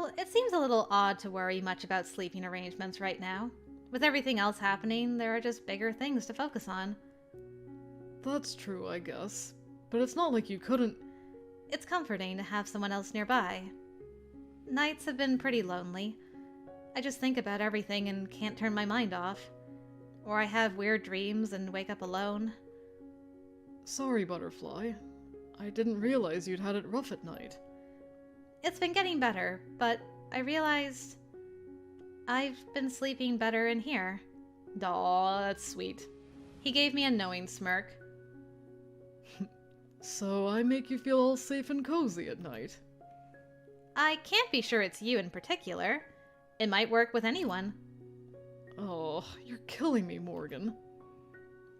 Well, it seems a little odd to worry much about sleeping arrangements right now. With everything else happening, there are just bigger things to focus on. That's true, I guess. But it's not like you couldn't... It's comforting to have someone else nearby. Nights have been pretty lonely. I just think about everything and can't turn my mind off. Or I have weird dreams and wake up alone. Sorry, Butterfly. I didn't realize you'd had it rough at night. It's been getting better, but I realized I've been sleeping better in here. Aw, that's sweet. He gave me a knowing smirk. So I make you feel all safe and cozy at night? I can't be sure it's you in particular. It might work with anyone. Oh, you're killing me, Morgan.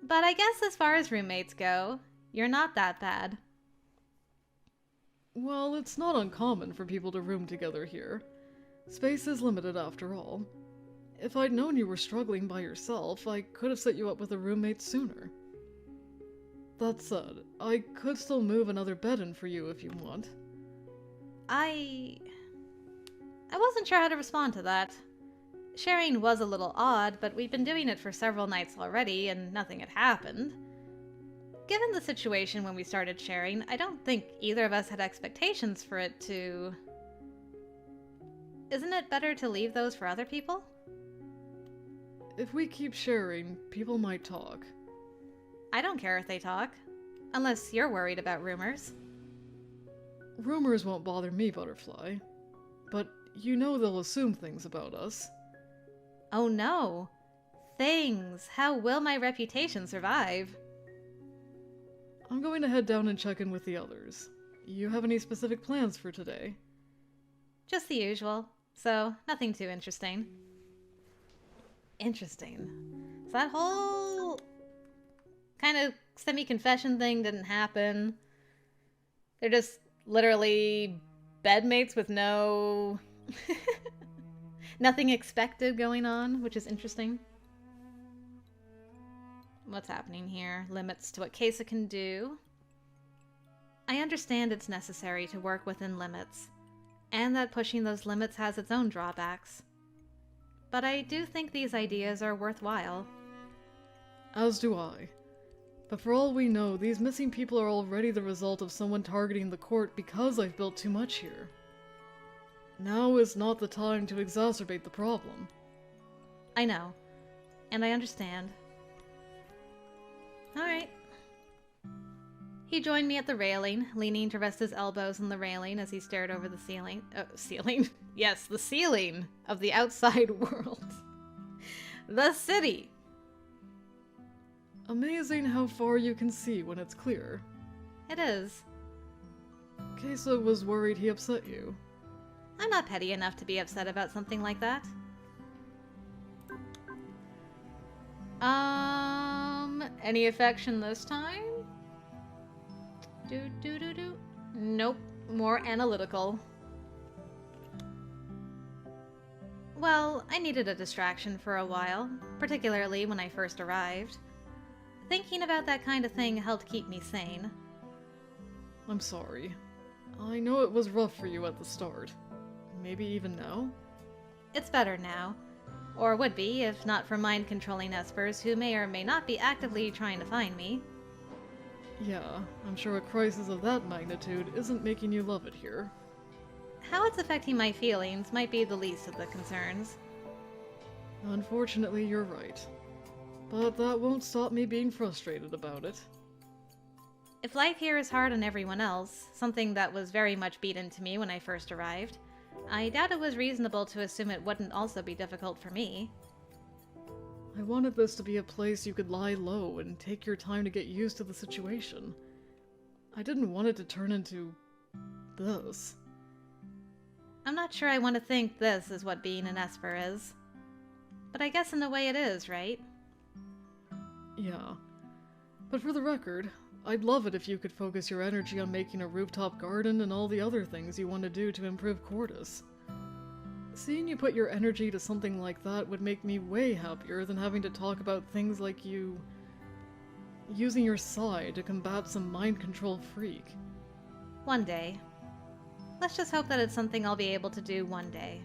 But I guess as far as roommates go, you're not that bad. Well, it's not uncommon for people to room together here. Space is limited after all. If I'd known you were struggling by yourself, I could have set you up with a roommate sooner. That said, I could still move another bed in for you if you want. I wasn't sure how to respond to that. Sharing was a little odd, but we'd been doing it for several nights already, and nothing had happened. Given the situation when we started sharing, I don't think either of us had expectations for it to... Isn't it better to leave those for other people? If we keep sharing, people might talk. I don't care if they talk. Unless you're worried about rumors. Rumors won't bother me, Butterfly. But you know they'll assume things about us. Oh no. Things. How will my reputation survive? I'm going to head down and check in with the others. You have any specific plans for today? Just the usual. So, nothing too interesting. Interesting. So that whole kind of semi-confession thing didn't happen. They're just literally bedmates with no... nothing expected going on, which is interesting. What's happening here? Limits to what Kesa can do. I understand it's necessary to work within limits, and that pushing those limits has its own drawbacks. But I do think these ideas are worthwhile. As do I. But for all we know, these missing people are already the result of someone targeting the court because I've built too much here. Now is not the time to exacerbate the problem. I know, and I understand. Alright. He joined me at the railing, leaning to rest his elbows on the railing as he stared over the ceiling. Ceiling? Yes, the ceiling of the outside world. The city! Amazing how far you can see when it's clear. It is. Kesa was worried he upset you. I'm not petty enough to be upset about something like that. Any affection this time? Nope, more analytical. Well, I needed a distraction for a while, particularly when I first arrived. Thinking about that kind of thing helped keep me sane. I'm sorry. I know it was rough for you at the start. Maybe even now? It's better now. Or would be, if not for mind-controlling Espers who may or may not be actively trying to find me. Yeah, I'm sure a crisis of that magnitude isn't making you love it here. How it's affecting my feelings might be the least of the concerns. Unfortunately, you're right. But that won't stop me being frustrated about it. If life here is hard on everyone else, something that was very much beat into me when I first arrived, I doubt it was reasonable to assume it wouldn't also be difficult for me. I wanted this to be a place you could lie low and take your time to get used to the situation. I didn't want it to turn into... this. I'm not sure I want to think this is what being an Esper is. But I guess in a way it is, right? Yeah. But for the record, I'd love it if you could focus your energy on making a rooftop garden and all the other things you want to do to improve Cordis. Seeing you put your energy to something like that would make me way happier than having to talk about things like you... using your Psi to combat some mind control freak. One day. Let's just hope that it's something I'll be able to do one day.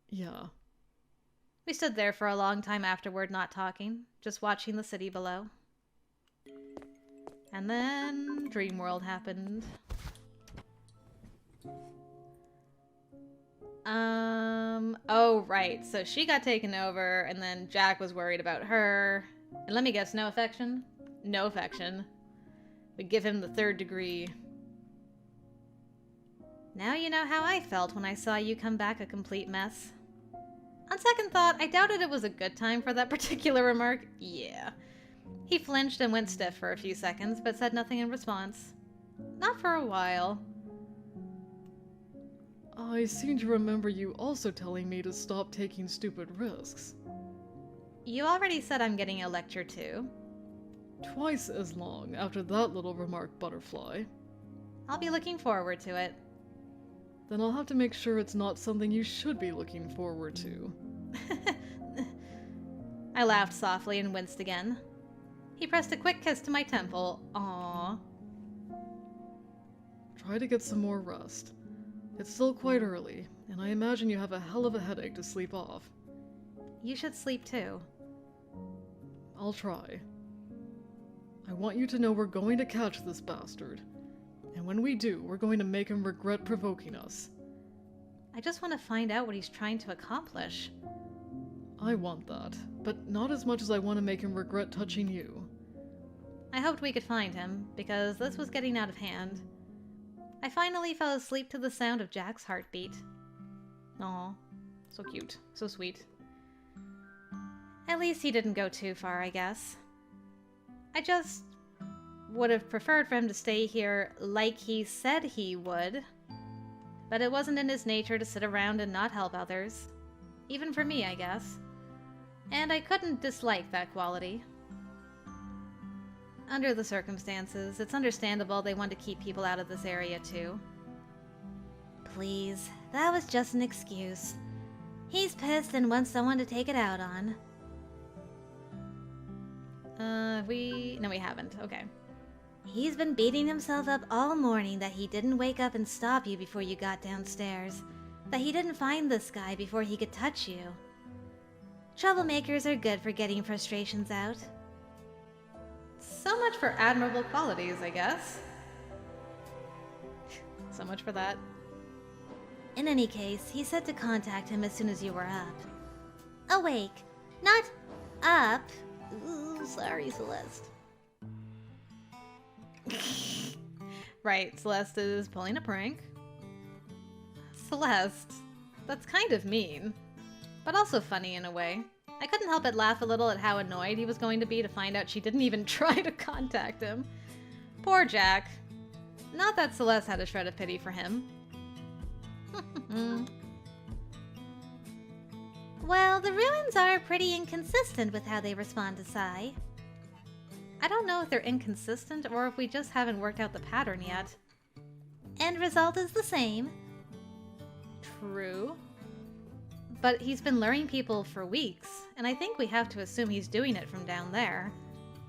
Yeah. We stood there for a long time afterward, not talking, just watching the city below. And then Dream World happened. Oh, right. So she got taken over, and then Jack was worried about her. And let me guess, no affection? No affection. We give him the 3rd degree. Now you know how I felt when I saw you come back a complete mess. On second thought, I doubted it was a good time for that particular remark. Yeah. He flinched and went stiff for a few seconds, but said nothing in response. Not for a while. I seem to remember you also telling me to stop taking stupid risks. You already said I'm getting a lecture too. Twice as long after that little remark, Butterfly. I'll be looking forward to it. Then I'll have to make sure it's not something you should be looking forward to. I laughed softly and winced again. He pressed a quick kiss to my temple. Aww. Try to get some more rest. It's still quite early, and I imagine you have a hell of a headache to sleep off. You should sleep too. I'll try. I want you to know we're going to catch this bastard. And when we do, we're going to make him regret provoking us. I just want to find out what he's trying to accomplish. I want that, but not as much as I want to make him regret touching you. I hoped we could find him, because this was getting out of hand. I finally fell asleep to the sound of Jack's heartbeat. Aw, so cute, so sweet. At least he didn't go too far, I guess. I just would have preferred for him to stay here like he said he would. But it wasn't in his nature to sit around and not help others. Even for me, I guess. And I couldn't dislike that quality. Under the circumstances, it's understandable they want to keep people out of this area too. Please, that was just an excuse. He's pissed and wants someone to take it out on. No, we haven't. Okay. He's been beating himself up all morning that he didn't wake up and stop you before you got downstairs. That he didn't find this guy before he could touch you. Troublemakers are good for getting frustrations out. So much for admirable qualities, I guess. So much for that. In any case, he said to contact him as soon as you were up. Awake, not up. Ooh, sorry, Celeste. Right, Celeste is pulling a prank. Celeste, that's kind of mean, but also funny in a way. I couldn't help but laugh a little at how annoyed he was going to be to find out she didn't even try to contact him. Poor Jack. Not that Celeste had a shred of pity for him. Well, the ruins are pretty inconsistent with how they respond to Psy. I don't know if they're inconsistent or if we just haven't worked out the pattern yet. End result is the same. True. But he's been luring people for weeks, and I think we have to assume he's doing it from down there.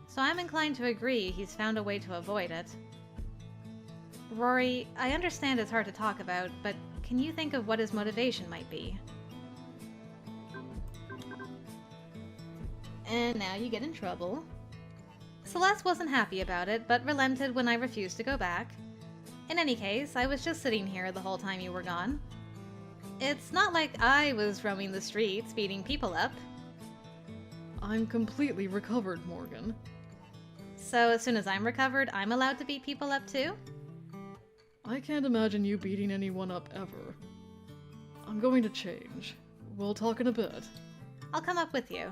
So I'm inclined to agree he's found a way to avoid it. Rory, I understand it's hard to talk about, but can you think of what his motivation might be? And now you get in trouble. Celeste wasn't happy about it, but relented when I refused to go back. In any case, I was just sitting here the whole time you were gone. It's not like I was roaming the streets, beating people up. I'm completely recovered, Morgan. So as soon as I'm recovered, I'm allowed to beat people up too? I can't imagine you beating anyone up ever. I'm going to change. We'll talk in a bit. I'll come up with you.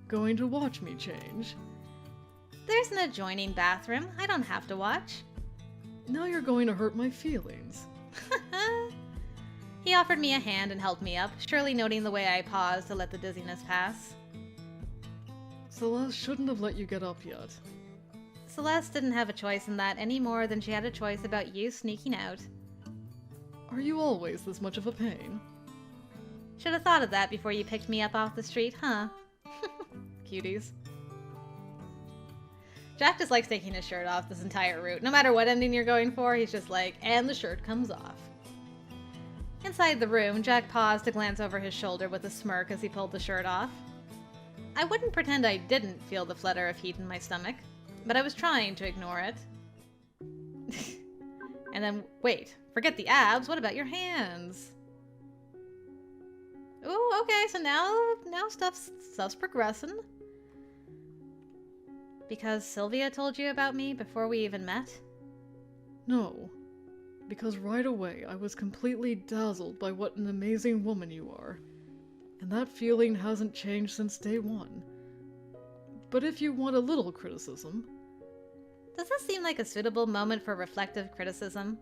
Going to watch me change? There's an adjoining bathroom. I don't have to watch. Now you're going to hurt my feelings. He offered me a hand and helped me up, surely noting the way I paused to let the dizziness pass. Celeste shouldn't have let you get up yet. Celeste didn't have a choice in that any more than she had a choice about you sneaking out. Are you always this much of a pain? Should have thought of that before you picked me up off the street, huh? Cuties. Jack just likes taking his shirt off this entire route. No matter what ending you're going for, he's just like, and the shirt comes off. Inside the room, Jack paused to glance over his shoulder with a smirk as he pulled the shirt off. I wouldn't pretend I didn't feel the flutter of heat in my stomach, but I was trying to ignore it. And then, wait, forget the abs, what about your hands? Ooh, okay, so now stuff's progressing. Because Sylvia told you about me before we even met? No. Because right away I was completely dazzled by what an amazing woman you are. And that feeling hasn't changed since day one. But if you want a little criticism... Does this seem like a suitable moment for reflective criticism?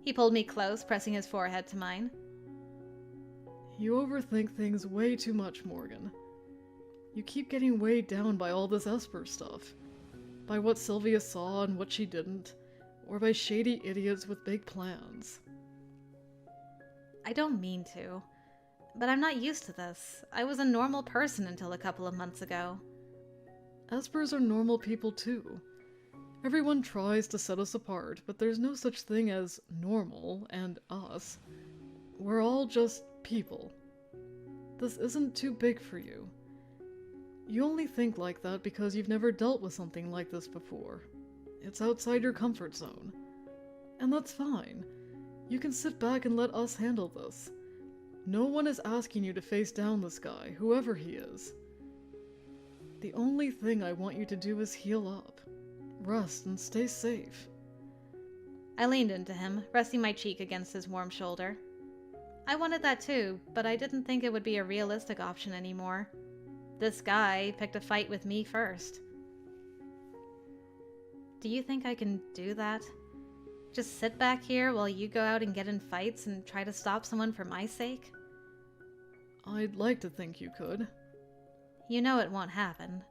He pulled me close, pressing his forehead to mine. You overthink things way too much, Morgan. You keep getting weighed down by all this Esper stuff. By what Sylvia saw and what she didn't. Or by shady idiots with big plans. I don't mean to. But I'm not used to this. I was a normal person until a couple of months ago. Espers are normal people too. Everyone tries to set us apart, but there's no such thing as normal and us. We're all just people. This isn't too big for you. You only think like that because you've never dealt with something like this before. It's outside your comfort zone. And that's fine. You can sit back and let us handle this. No one is asking you to face down this guy, whoever he is. The only thing I want you to do is heal up. Rest and stay safe. I leaned into him, resting my cheek against his warm shoulder. I wanted that too, but I didn't think it would be a realistic option anymore. This guy picked a fight with me first. Do you think I can do that? Just sit back here while you go out and get in fights and try to stop someone for my sake? I'd like to think you could. You know it won't happen.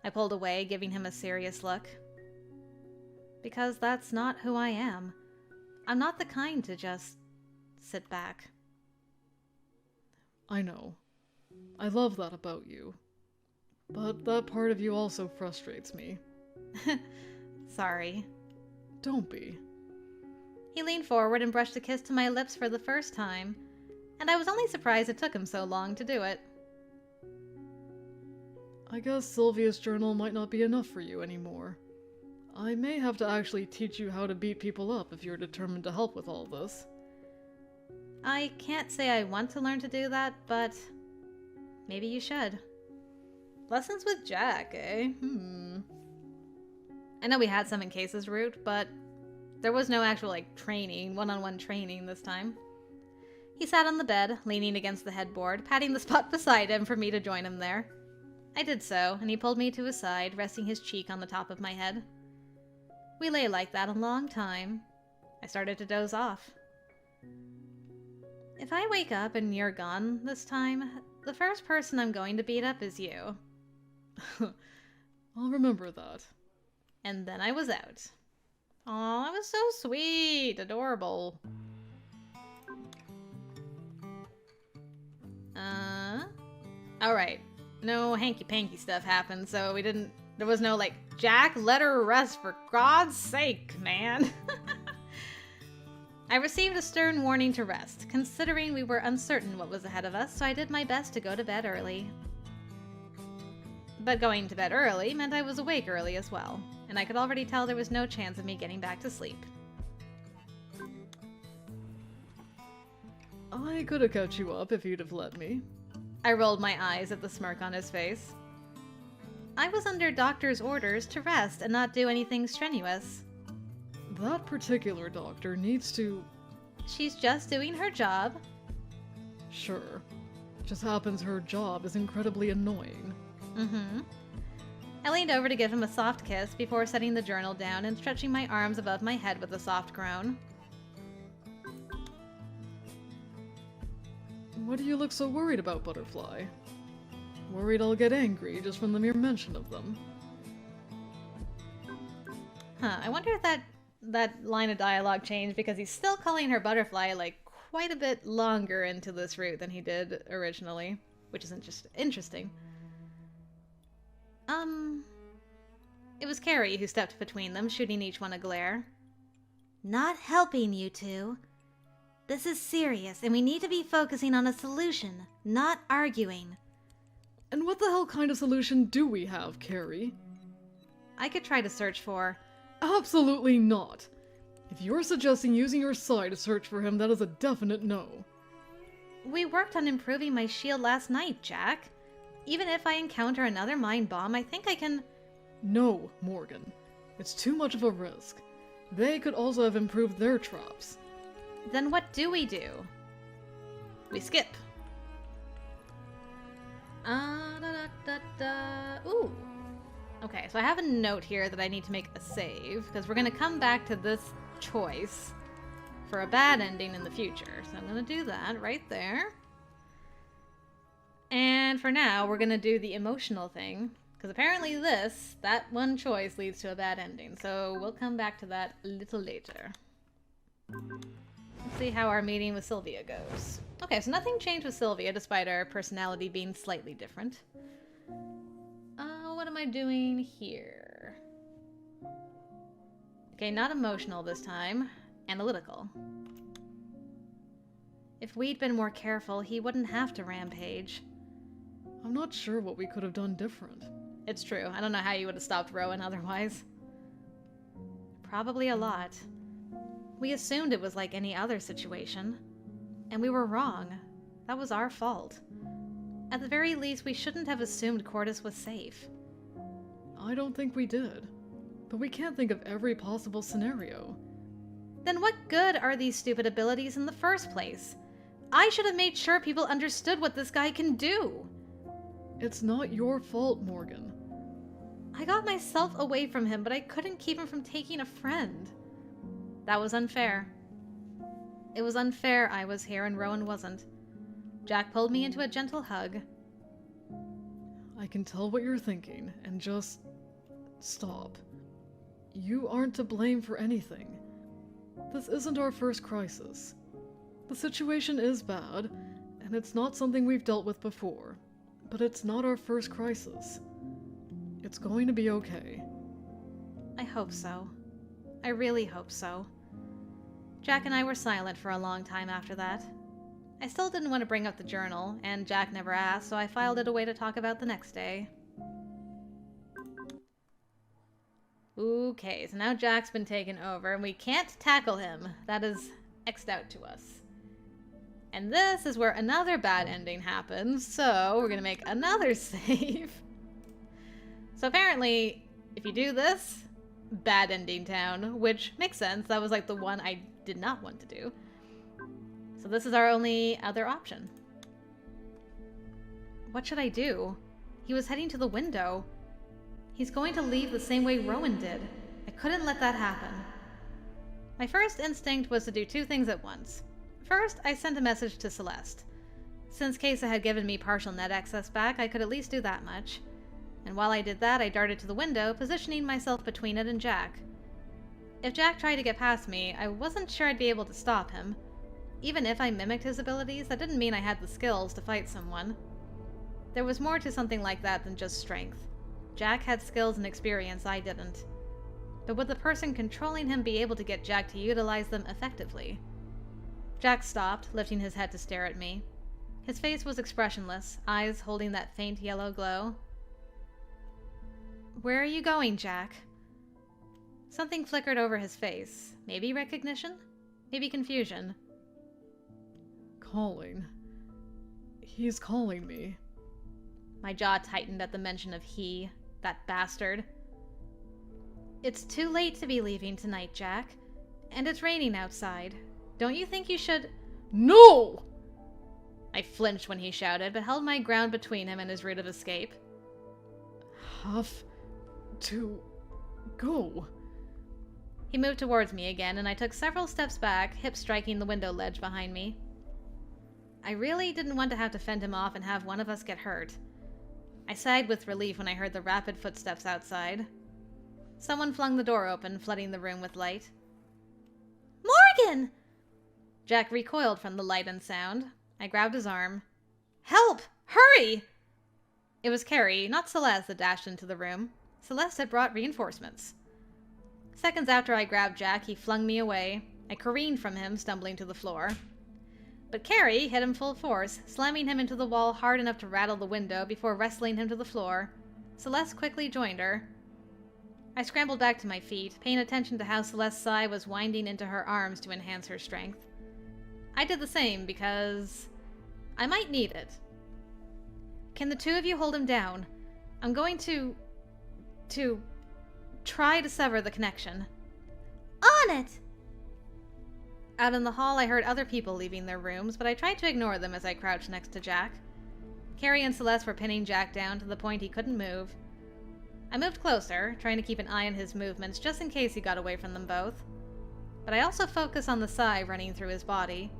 I pulled away, giving him a serious look. Because that's not who I am. I'm not the kind to just sit back. I know. I love that about you. But that part of you also frustrates me. Sorry. Don't be. He leaned forward and brushed a kiss to my lips for the first time, and I was only surprised it took him so long to do it. I guess Sylvia's journal might not be enough for you anymore. I may have to actually teach you how to beat people up if you're determined to help with all this. I can't say I want to learn to do that, but maybe you should. Lessons with Jack, eh? I know we had some in Case's route, but there was no actual, training, one-on-one training this time. He sat on the bed, leaning against the headboard, patting the spot beside him for me to join him there. I did so, and he pulled me to his side, resting his cheek on the top of my head. We lay like that a long time. I started to doze off. If I wake up and you're gone this time, the first person I'm going to beat up is you. I'll remember that. And then I was out. Aw, that was so sweet. Adorable. Alright. No hanky-panky stuff happened, so there was no Jack, let her rest for God's sake, man. I received a stern warning to rest, considering we were uncertain what was ahead of us, so I did my best to go to bed early. But going to bed early meant I was awake early as well, and I could already tell there was no chance of me getting back to sleep. I could have kept you up if you'd have let me. I rolled my eyes at the smirk on his face. I was under doctor's orders to rest and not do anything strenuous. That particular doctor needs to... She's just doing her job. Sure. Just happens her job is incredibly annoying. I leaned over to give him a soft kiss before setting the journal down and stretching my arms above my head with a soft groan. What do you look so worried about, Butterfly? Worried I'll get angry just from the mere mention of them. I wonder if that line of dialogue changed because he's still calling her Butterfly quite a bit longer into this route than he did originally, which is interesting. It was Carrie who stepped between them, shooting each one a glare. Not helping, you two. This is serious, and we need to be focusing on a solution, not arguing. And what the hell kind of solution do we have, Carrie? I could try to search for... Absolutely not. If you're suggesting using your psi to search for him, that is a definite no. We worked on improving my shield last night, Jack. Even if I encounter another mind bomb, I think I can... No, Morgan. It's too much of a risk. They could also have improved their traps. Then what do? We skip. Ooh. Okay, so I have a note here that I need to make a save, because we're going to come back to this choice for a bad ending in the future. So I'm going to do that right there. And for now, we're going to do the emotional thing, because apparently that one choice leads to a bad ending. So we'll come back to that a little later. Let's see how our meeting with Sylvia goes. Okay, so nothing changed with Sylvia, despite our personality being slightly different. What am I doing here? Okay, not emotional this time. Analytical. If we'd been more careful, he wouldn't have to rampage. I'm not sure what we could have done different. It's true. I don't know how you would have stopped Rowan otherwise. Probably a lot. We assumed it was like any other situation. And we were wrong. That was our fault. At the very least, we shouldn't have assumed Cordis was safe. I don't think we did. But we can't think of every possible scenario. Then what good are these stupid abilities in the first place? I should have made sure people understood what this guy can do. It's not your fault, Morgan. I got myself away from him, but I couldn't keep him from taking a friend. That was unfair. It was unfair I was here and Rowan wasn't. Jack pulled me into a gentle hug. I can tell what you're thinking, and just... stop. You aren't to blame for anything. This isn't our first crisis. The situation is bad, and it's not something we've dealt with before, but it's not our first crisis. It's going to be okay. I hope so. I really hope so. Jack and I were silent for a long time after that. I still didn't want to bring up the journal, and Jack never asked, so I filed it away to talk about the next day. Okay, so now Jack's been taken over, and we can't tackle him. That is X'd out to us. And this is where another bad ending happens, so we're gonna make another save. So apparently, if you do this, bad ending town, which makes sense. That was like the one I did not want to do. So this is our only other option. What should I do? He was heading to the window. He's going to leave the same way Rowan did. I couldn't let that happen. My first instinct was to do two things at once. First, I sent a message to Celeste. Since Kesa had given me partial net access back, I could at least do that much. And while I did that, I darted to the window, positioning myself between it and Jack. If Jack tried to get past me, I wasn't sure I'd be able to stop him. Even if I mimicked his abilities, that didn't mean I had the skills to fight someone. There was more to something like that than just strength. Jack had skills and experience I didn't. But would the person controlling him be able to get Jack to utilize them effectively? Jack stopped, lifting his head to stare at me. His face was expressionless, eyes holding that faint yellow glow. Where are you going, Jack? Something flickered over his face. Maybe recognition? Maybe confusion. Calling. He's calling me. My jaw tightened at the mention of he, that bastard. It's too late to be leaving tonight, Jack. And it's raining outside. Don't you think you should— No! I flinched when he shouted, but held my ground between him and his route of escape. Have to go. He moved towards me again, and I took several steps back, hips striking the window ledge behind me. I really didn't want to have to fend him off and have one of us get hurt. I sighed with relief when I heard the rapid footsteps outside. Someone flung the door open, flooding the room with light. Morgan! Jack recoiled from the light and sound. I grabbed his arm. Help! Hurry! It was Carrie, not Celeste, that dashed into the room. Celeste had brought reinforcements. Seconds after I grabbed Jack, he flung me away. I careened from him, stumbling to the floor. But Carrie hit him full force, slamming him into the wall hard enough to rattle the window before wrestling him to the floor. Celeste quickly joined her. I scrambled back to my feet, paying attention to how Celeste's Sai was winding into her arms to enhance her strength. I did the same because I might need it. Can the two of you hold him down? I'm going to try to sever the connection. On it! Out in the hall, I heard other people leaving their rooms, but I tried to ignore them as I crouched next to Jack. Carrie and Celeste were pinning Jack down to the point he couldn't move. I moved closer, trying to keep an eye on his movements just in case he got away from them both. But I also focused on the Sai running through his body.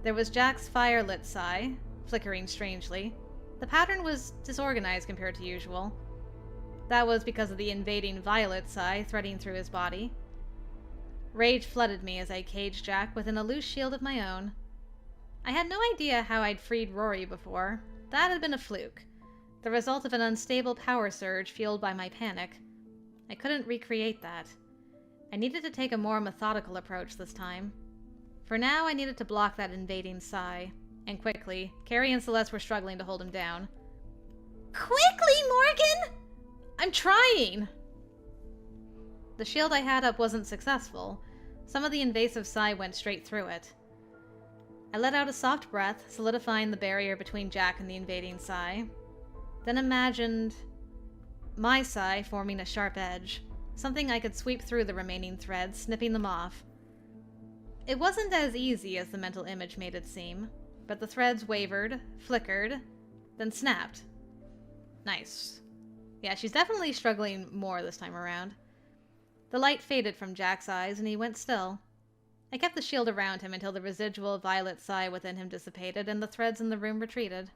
There was Jack's fire-lit Sai, flickering strangely. The pattern was disorganized compared to usual. That was because of the invading violet Sai threading through his body. Rage flooded me as I caged Jack within a loose shield of my own. I had no idea how I'd freed Rory before. That had been a fluke, the result of an unstable power surge fueled by my panic. I couldn't recreate that. I needed to take a more methodical approach this time. For now, I needed to block that invading Sai, and quickly. Carrie and Celeste were struggling to hold him down. Quickly, Morgan! I'm trying! The shield I had up wasn't successful. Some of the invasive Sai went straight through it. I let out a soft breath, solidifying the barrier between Jack and the invading Sai. Then imagined my Sai forming a sharp edge, something I could sweep through the remaining threads, snipping them off. It wasn't as easy as the mental image made it seem, but the threads wavered, flickered, then snapped. Nice. Yeah, she's definitely struggling more this time around. The light faded from Jack's eyes, and he went still. I kept the shield around him until the residual violet Sai within him dissipated and the threads in the room retreated.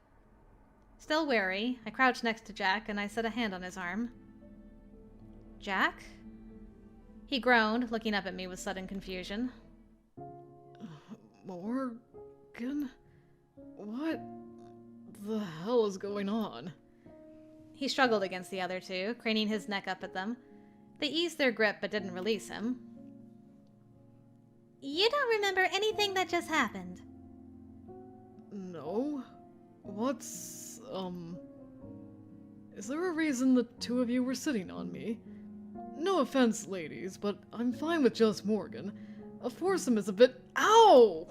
Still wary, I crouched next to Jack, and I set a hand on his arm. Jack? He groaned, looking up at me with sudden confusion. Morgan? What the hell is going on? He struggled against the other two, craning his neck up at them. They eased their grip but didn't release him. You don't remember anything that just happened? No? What's, Is there a reason the two of you were sitting on me? No offense, ladies, but I'm fine with just Morgan. A foursome is a bit— Ow!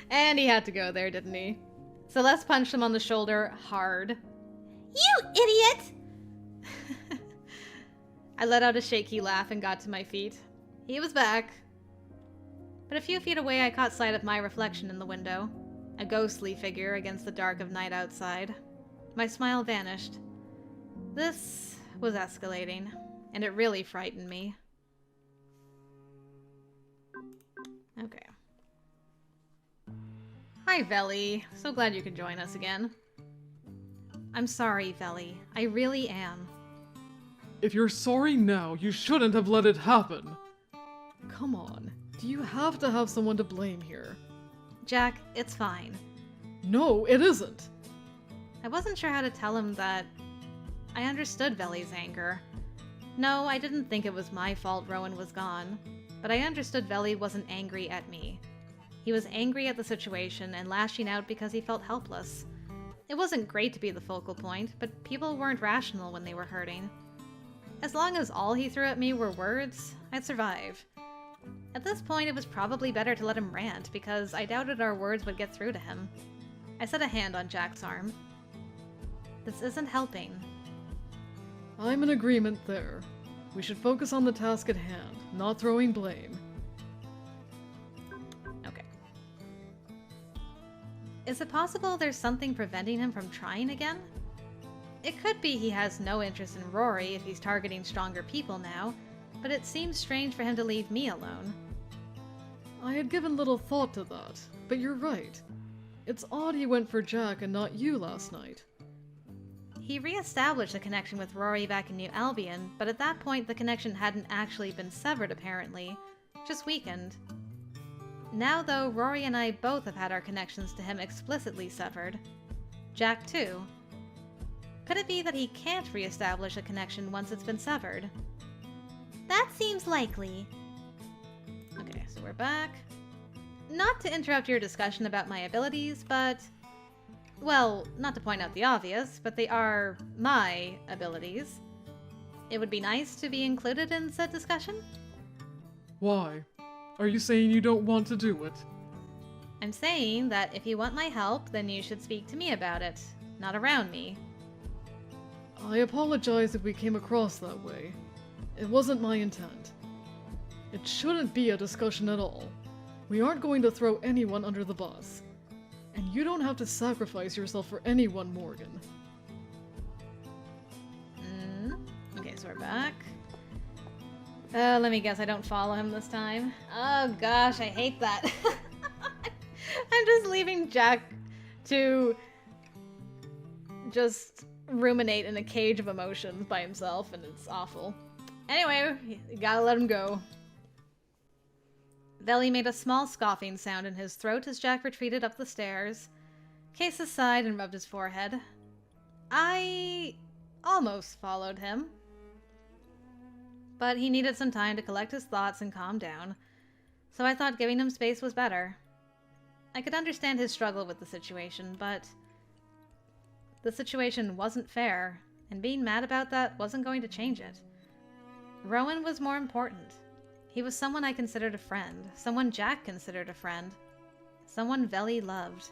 And he had to go there, didn't he? Celeste punched him on the shoulder hard. You idiot! I let out a shaky laugh and got to my feet. He was back. But a few feet away, I caught sight of my reflection in the window, a ghostly figure against the dark of night outside. My smile vanished. This was escalating, and it really frightened me. Okay. Hi, Veli. So glad you could join us again. I'm sorry, Veli. I really am. If you're sorry now, you shouldn't have let it happen. Come on. Do you have to have someone to blame here? Jack, it's fine. No, it isn't. I wasn't sure how to tell him that I understood Veli's anger. No, I didn't think it was my fault Rowan was gone, but I understood Veli wasn't angry at me. He was angry at the situation and lashing out because he felt helpless. It wasn't great to be the focal point, but people weren't rational when they were hurting. As long as all he threw at me were words, I'd survive. At this point, it was probably better to let him rant, because I doubted our words would get through to him. I set a hand on Jack's arm. This isn't helping. I'm in agreement there. We should focus on the task at hand, not throwing blame. Okay. Is it possible there's something preventing him from trying again? It could be he has no interest in Rory if he's targeting stronger people now, but it seems strange for him to leave me alone. I had given little thought to that, but you're right. It's odd he went for Jack and not you last night. He re-established a connection with Rory back in New Albion, but at that point the connection hadn't actually been severed apparently, just weakened. Now though, Rory and I both have had our connections to him explicitly severed. Jack too. Could it be that he can't re-establish a connection once it's been severed? That seems likely. Okay, so we're back. Not to interrupt your discussion about my abilities, but... Well, not to point out the obvious, but they are my abilities. It would be nice to be included in said discussion. Why? Are you saying you don't want to do it? I'm saying that if you want my help, then you should speak to me about it, not around me. I apologize if we came across that way. It wasn't my intent. It shouldn't be a discussion at all. We aren't going to throw anyone under the bus. And you don't have to sacrifice yourself for anyone, Morgan. Okay, so we're back. Let me guess, I don't follow him this time. Oh gosh, I hate that. I'm just leaving Jack to just ruminate in a cage of emotions by himself, and it's awful. Anyway, you gotta let him go. Veli made a small scoffing sound in his throat as Jack retreated up the stairs. Case sighed and rubbed his forehead. I almost followed him. But he needed some time to collect his thoughts and calm down, so I thought giving him space was better. I could understand his struggle with the situation, but the situation wasn't fair, and being mad about that wasn't going to change it. Rowan was more important. He was someone I considered a friend, someone Jack considered a friend, someone Veli loved.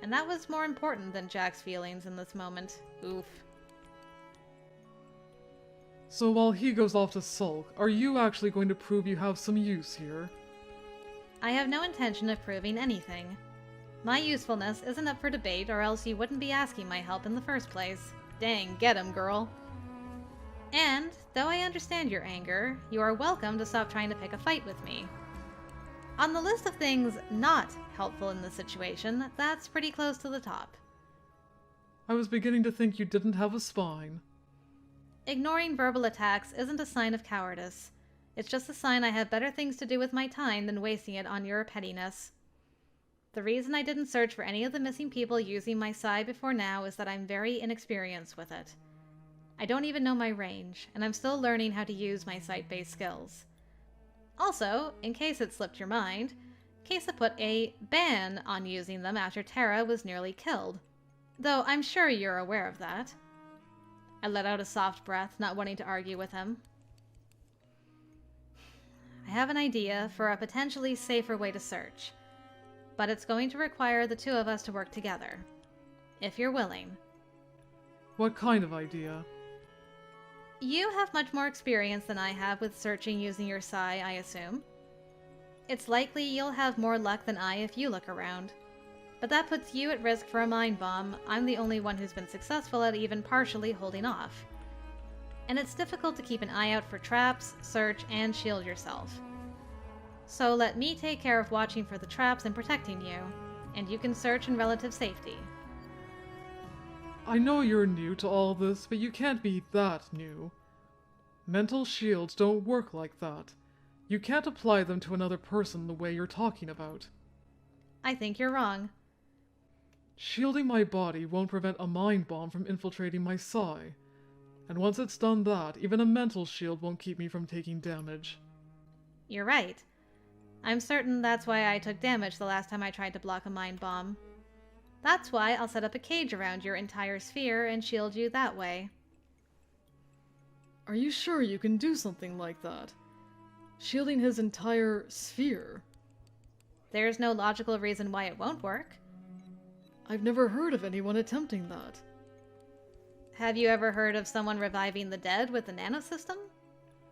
And that was more important than Jack's feelings in this moment. Oof. So while he goes off to sulk, are you actually going to prove you have some use here? I have no intention of proving anything. My usefulness isn't up for debate, or else you wouldn't be asking my help in the first place. Dang, get him, girl. And, though I understand your anger, you are welcome to stop trying to pick a fight with me. On the list of things not helpful in this situation, that's pretty close to the top. I was beginning to think you didn't have a spine. Ignoring verbal attacks isn't a sign of cowardice. It's just a sign I have better things to do with my time than wasting it on your pettiness. The reason I didn't search for any of the missing people using my Psi before now is that I'm very inexperienced with it. I don't even know my range, and I'm still learning how to use my sight-based skills. Also, in case it slipped your mind, Kesa put a ban on using them after Terra was nearly killed. Though I'm sure you're aware of that. I let out a soft breath, not wanting to argue with him. I have an idea for a potentially safer way to search, but it's going to require the two of us to work together. If you're willing. What kind of idea? You have much more experience than I have with searching using your Psi, I assume. It's likely you'll have more luck than I if you look around. But that puts you at risk for a mind bomb. I'm the only one who's been successful at even partially holding off. And it's difficult to keep an eye out for traps, search, and shield yourself. So let me take care of watching for the traps and protecting you, and you can search in relative safety. I know you're new to all this, but you can't be that new. Mental shields don't work like that. You can't apply them to another person the way you're talking about. I think you're wrong. Shielding my body won't prevent a mind bomb from infiltrating my Psi. And once it's done that, even a mental shield won't keep me from taking damage. You're right. I'm certain that's why I took damage the last time I tried to block a mind bomb. That's why I'll set up a cage around your entire sphere and shield you that way. Are you sure you can do something like that? Shielding his entire sphere? There's no logical reason why it won't work. I've never heard of anyone attempting that. Have you ever heard of someone reviving the dead with the nanosystem?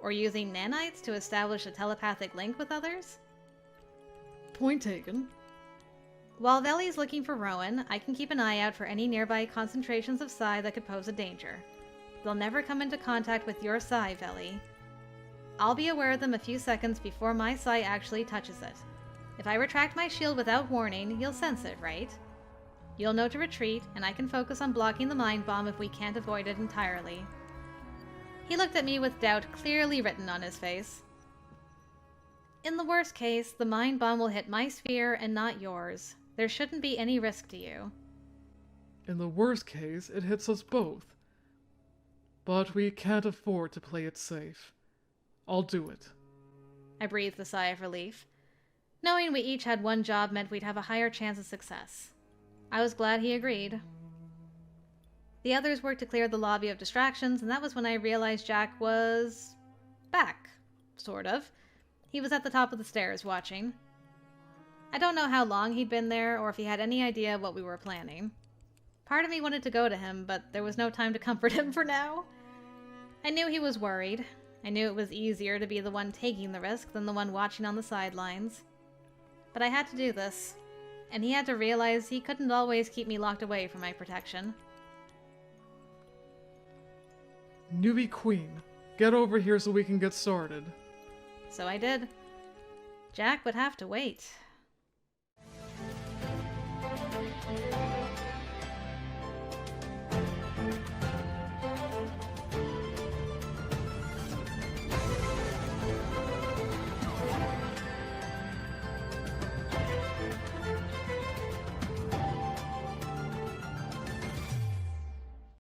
Or using nanites to establish a telepathic link with others? Point taken. While Veli's looking for Rowan, I can keep an eye out for any nearby concentrations of Psi that could pose a danger. They'll never come into contact with your Psi, Veli. I'll be aware of them a few seconds before my Psi actually touches it. If I retract my shield without warning, you'll sense it, right? You'll know to retreat, and I can focus on blocking the mind bomb if we can't avoid it entirely. He looked at me with doubt clearly written on his face. In the worst case, the mind bomb will hit my sphere and not yours. There shouldn't be any risk to you. In the worst case, it hits us both. But we can't afford to play it safe. I'll do it. I breathed a sigh of relief. Knowing we each had one job meant we'd have a higher chance of success. I was glad he agreed. The others worked to clear the lobby of distractions, and that was when I realized Jack was back, sort of. He was at the top of the stairs watching. I don't know how long he'd been there or if he had any idea what we were planning. Part of me wanted to go to him, but there was no time to comfort him for now. I knew he was worried. I knew it was easier to be the one taking the risk than the one watching on the sidelines. But I had to do this, and he had to realize he couldn't always keep me locked away from my protection. Newbie Queen, get over here so we can get started. So I did. Jack would have to wait.